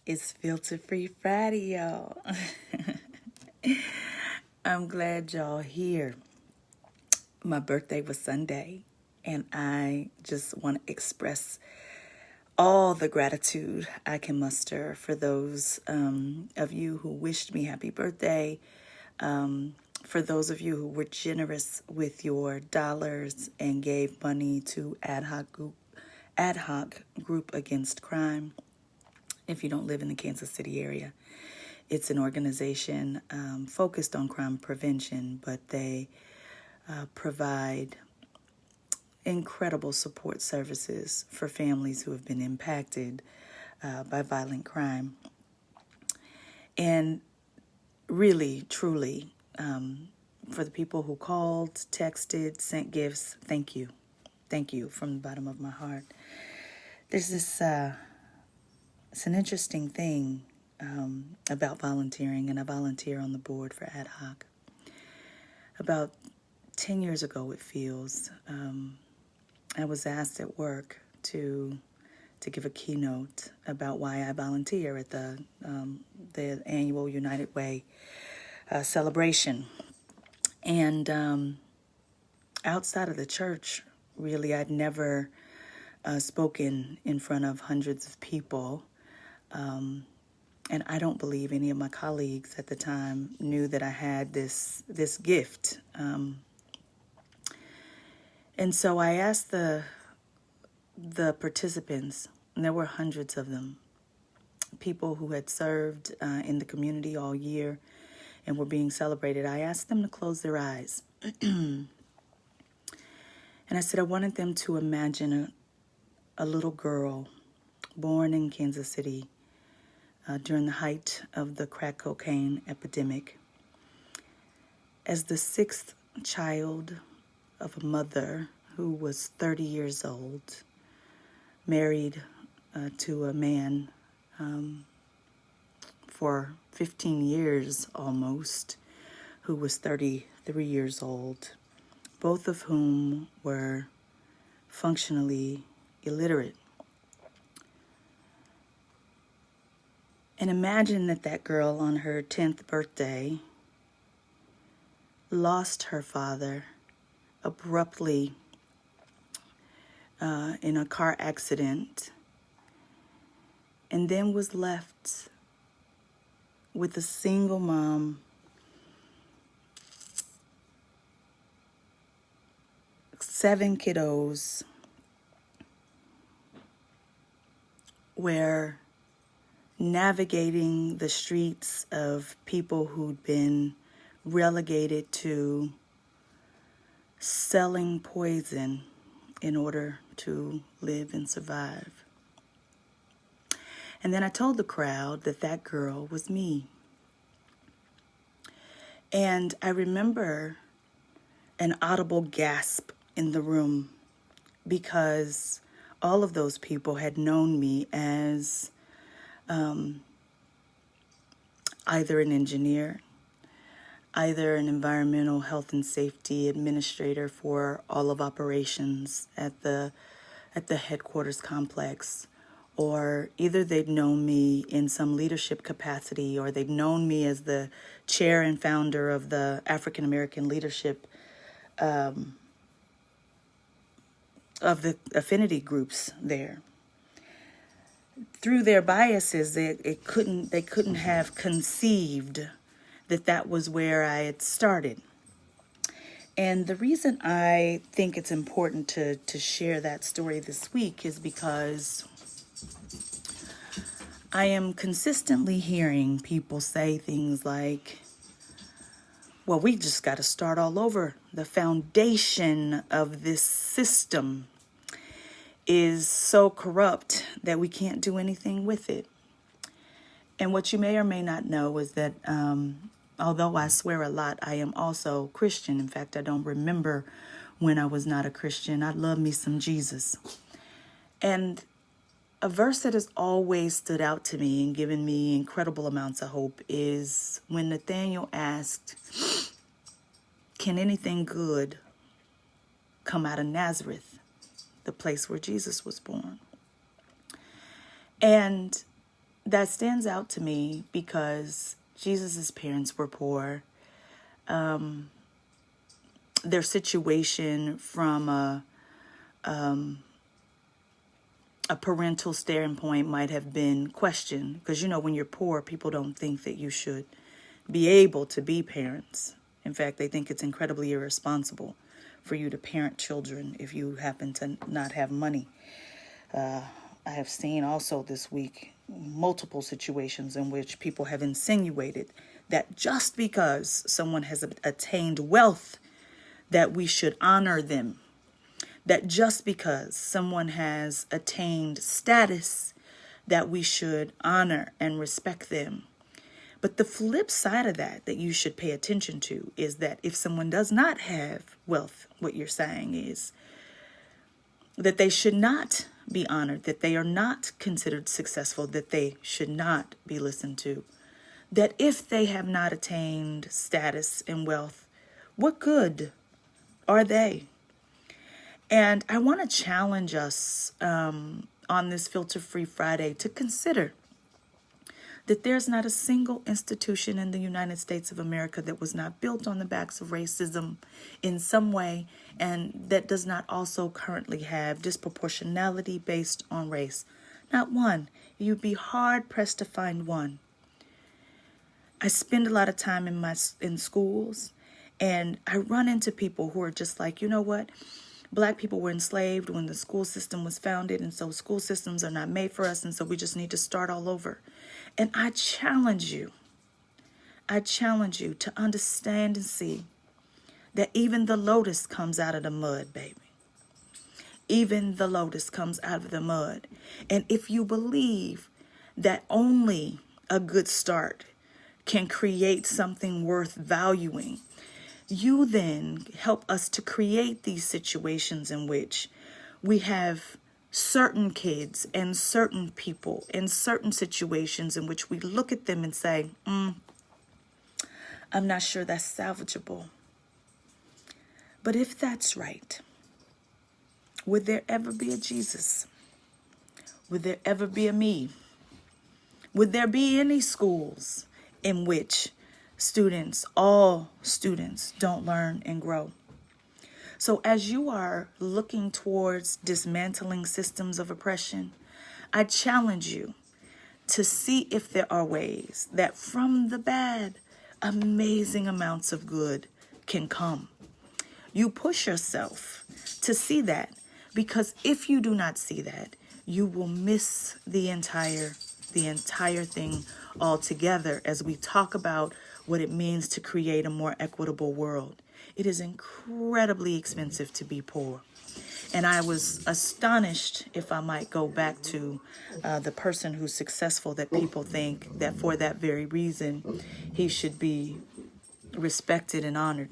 It's Filter Free Friday, y'all. I'm glad y'all here. My birthday was Sunday, and I just want to express all the gratitude I can muster for those of you who wished me happy birthday, for those of you who were generous with your dollars and gave money to ad hoc group against crime. If you don't live in the Kansas City area, it's an organization focused on crime prevention, but they provide incredible support services for families who have been impacted by violent crime. And really, truly, for the people who called, texted, sent gifts, thank you. Thank you from the bottom of my heart. There's this, it's an interesting thing about volunteering, and I volunteer on the board for ad hoc. About 10 years ago, it feels, I was asked at work to give a keynote about why I volunteer at the annual United Way celebration. And outside of the church, really, I'd never spoken in front of hundreds of people. And I don't believe any of my colleagues at the time knew that I had this gift. And so I asked the participants, and there were hundreds of them, people who had served in the community all year and were being celebrated. I asked them to close their eyes. And I said I wanted them to imagine a little girl born in Kansas City during the height of the crack cocaine epidemic, as the sixth child of a mother who was 30 years old, married to a man for 15 years almost, who was 33 years old, both of whom were functionally illiterate. And imagine that girl on her 10th birthday lost her father abruptly in a car accident, and then was left with a single mom, 7 kiddos, where navigating the streets of people who'd been relegated to selling poison in order to live and survive. And then I told the crowd that girl was me. And I remember an audible gasp in the room, because all of those people had known me as either an engineer, either an environmental health and safety administrator for all of operations at the headquarters complex, or either they'd known me in some leadership capacity, or they'd known me as the chair and founder of the African American leadership of the affinity groups there. Through their biases, they couldn't have conceived that was where I had started. And the reason I think it's important to share that story this week is because I am consistently hearing people say things like, well, we just got to start all over. The foundation of this system is so corrupt that we can't do anything with it. And what you may or may not know is that although I swear a lot, I am also Christian. In fact, I don't remember when I was not a Christian. I love me some Jesus. And a verse that has always stood out to me and given me incredible amounts of hope is when Nathaniel asked, can anything good come out of Nazareth, the place where Jesus was born? And that stands out to me because Jesus's parents were poor. Their situation from a parental standpoint might have been questioned, because when you're poor, people don't think that you should be able to be parents. In fact, they think it's incredibly irresponsible for you to parent children if you happen to not have money. I have seen also this week multiple situations in which people have insinuated that just because someone has attained wealth, that we should honor them. That just because someone has attained status, that we should honor and respect them. But the flip side of that you should pay attention to, is that if someone does not have wealth, what you're saying is that they should not be honored, that they are not considered successful, that they should not be listened to. That if they have not attained status and wealth, what good are they? And I want to challenge us on this Filter-Free Friday to consider that there's not a single institution in the United States of America that was not built on the backs of racism in some way, and that does not also currently have disproportionality based on race. Not one. You'd be hard-pressed to find one. I spend a lot of time in schools, and I run into people who are just like, you know what? Black people were enslaved when the school system was founded, and so school systems are not made for us, and so we just need to start all over. And I challenge you to understand and see that even the lotus comes out of the mud, baby. Even the lotus comes out of the mud. And if you believe that only a good start can create something worth valuing, you then help us to create these situations in which we have certain kids and certain people in certain situations in which we look at them and say, I'm not sure that's salvageable. But if that's right, would there ever be a Jesus? Would there ever be a me? Would there be any schools in which all students don't learn and grow? So as you are looking towards dismantling systems of oppression, I challenge you to see if there are ways that from the bad, amazing amounts of good can come. You push yourself to see that, because if you do not see that, you will miss the entire thing altogether as we talk about what it means to create a more equitable world. It is incredibly expensive to be poor. And I was astonished, if I might go back to the person who's successful, that people think that for that very reason, he should be respected and honored.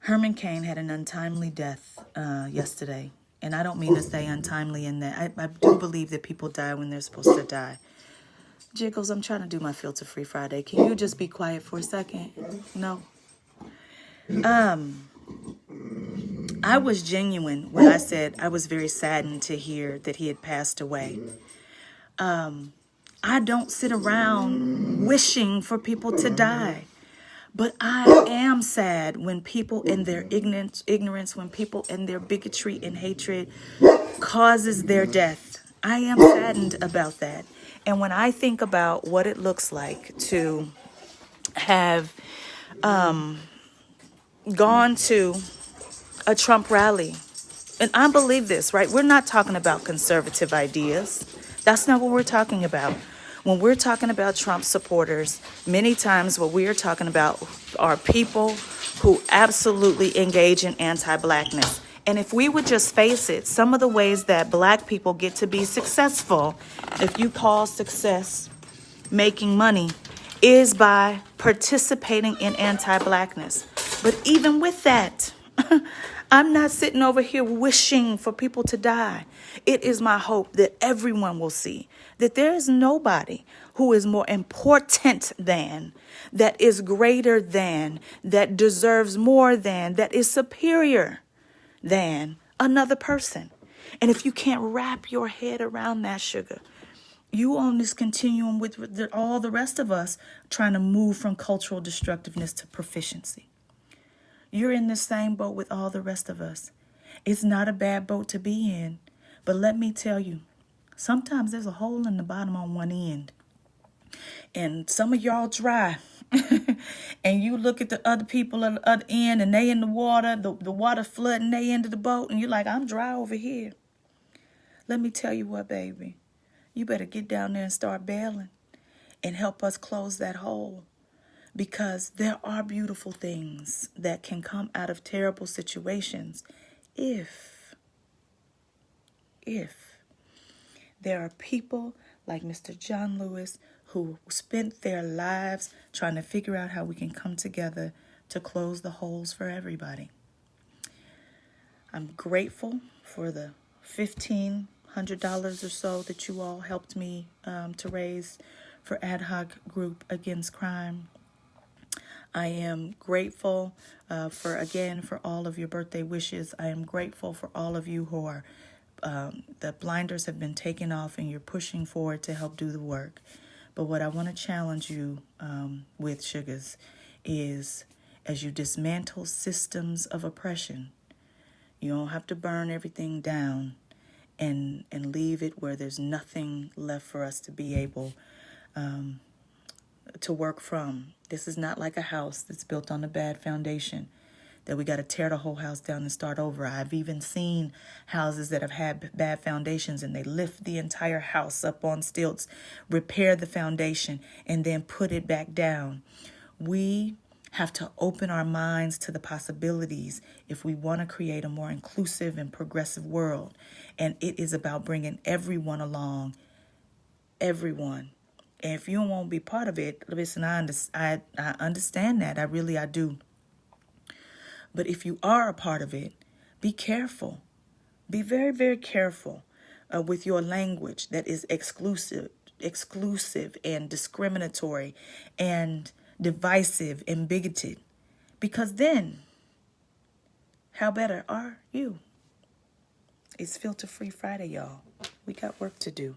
Herman Cain had an untimely death yesterday. And I don't mean to say untimely in that. I do believe that people die when they're supposed to die. Jiggles, I'm trying to do my Filter-Free Friday. Can you just be quiet for a second? No? I was genuine when I said I was very saddened to hear that he had passed away. I don't sit around wishing for people to die. But I am sad when people in their ignorance, when people in their bigotry and hatred causes their death. I am saddened about that. And when I think about what it looks like to have gone to a Trump rally, and I believe this, right? We're not talking about conservative ideas. That's not what we're talking about. When we're talking about Trump supporters, many times what we are talking about are people who absolutely engage in anti-blackness. And if we would just face it, some of the ways that black people get to be successful, if you call success making money, is by participating in anti-blackness. But even with that, I'm not sitting over here wishing for people to die. It is my hope that everyone will see that there is nobody who is more important than, that is greater than, that deserves more than, that is superior than another person. And if you can't wrap your head around that, sugar, You on this continuum with all the rest of us trying to move from cultural destructiveness to proficiency. You're in the same boat with all the rest of us. It's not a bad boat to be in. But let me tell you, sometimes there's a hole in the bottom on one end. And some of y'all dry. And you look at the other people at the other end and they in the water, the water flooding they into the boat. And you're like, I'm dry over here. Let me tell you what, baby. You better get down there and start bailing and help us close that hole. Because there are beautiful things that can come out of terrible situations if there are people like Mr. John Lewis who spent their lives trying to figure out how we can come together to close the holes for everybody. I'm grateful for the $1,500 or so that you all helped me to raise for Ad Hoc Group Against Crime. I am grateful for all of your birthday wishes. I am grateful for all of you who are, the blinders have been taken off and you're pushing forward to help do the work. But what I want to challenge you with, sugars, is as you dismantle systems of oppression, you don't have to burn everything down and leave it where there's nothing left for us to be able to work from. This is not like a house that's built on a bad foundation that we got to tear the whole house down and start over. I've even seen houses that have had bad foundations and they lift the entire house up on stilts, repair the foundation, and then put it back down. We have to open our minds to the possibilities if we want to create a more inclusive and progressive world. And it is about bringing everyone along, everyone. And if you don't want to be part of it, listen, I understand that. I do. But if you are a part of it, be careful. Be very, very careful with your language that is exclusive and discriminatory and divisive and bigoted. Because then, how better are you? It's Filter Free Friday, y'all. We got work to do.